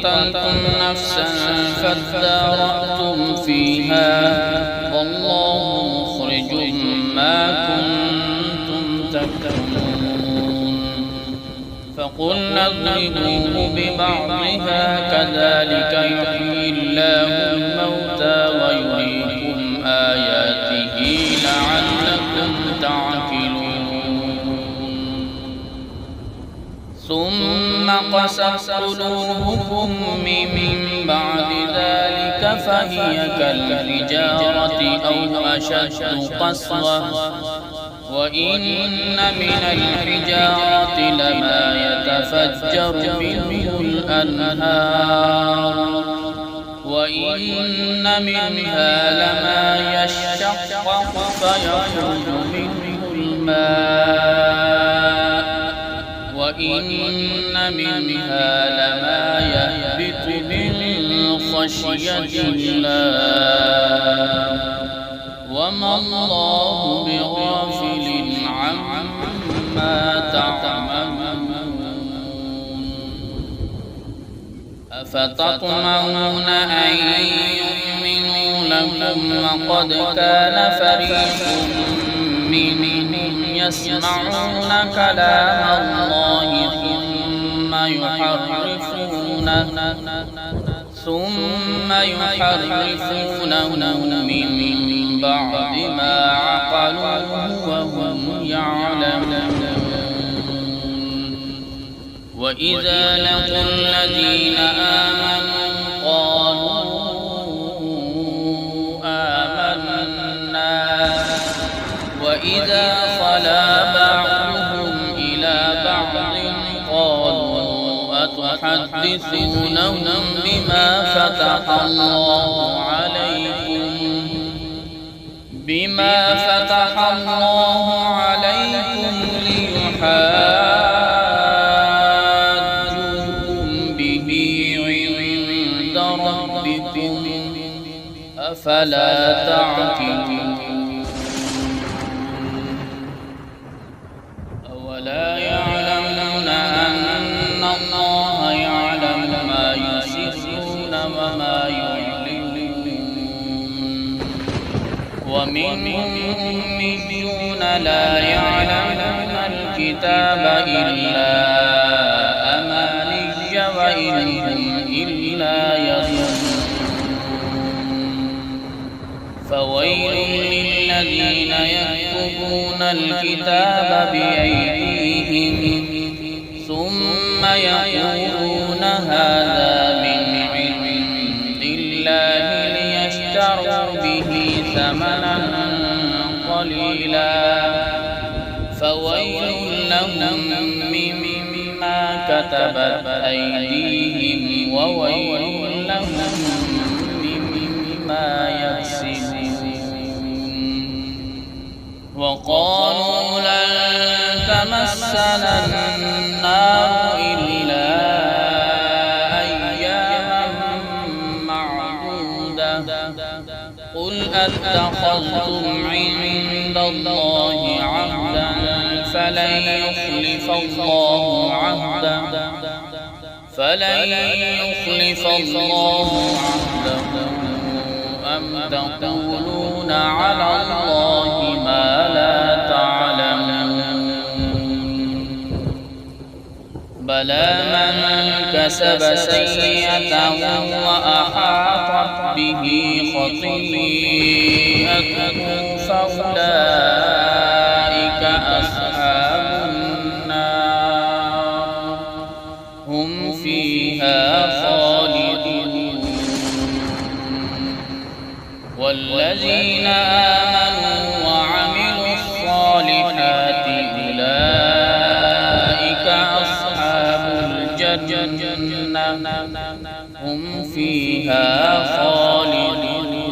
قتلتم نفسا فادارأتم فيها والله مخرج ما كنتم تكتمون فقلنا اضربوه ببعضها كذلك يحيي الله الموتى ويريكم آياته لعلكم تعقلون ثم قست قلوبكم من بعد ذلك فهي كالحجارة أو أشد قسوة وإن من الحجارة لما يتفجر منه الأنهار وإن منها لما يشقق فيخرج منه الماء وإن منها لما يهبط من خشية الله وما الله بغافل عما تعملون أفتطمعون أن يؤمنوا لكم وقد كان فريق منهم يسمعون كلام الله ثم يحرفونه من بعد ما عقلوه وهم يعلمون وإذا لقوا الذين آمنوا قالوا آمنا وإذا خلا بعضهم إلى بعض قالوا أتحدثونهم بما فتح الله عليكم ليحاجوكم به عند ربكم أفلا تعقلون أولا يعلمون أن الله يعلم ما يسرون وما يعلنون ومنهم أميون لا يعلمون الكتاب إلا أماني وإن هم إلا يظنون فويل للذين يكتبون الكتاب بأيديهم ثم يقولون هذا من عند الله ليشتروا به ثمنا قليلا فويل لهم مما كتبت أيديهم وويل لهم مما يكسبون وقالوا لن تمسنا النار إلا أياما معدودة قل أتخذتم عند الله عهدا فلن يخلف الله عهده أم تقولون على الله ما لا تعلمون بلى من كسب سيئة وأحاطت به خطيئته فأولئك أصحاب النار هم فيها خالدون والذين آمنوا وعملوا الصالحات أولئك أصحاب الجنة هم فيها خالدون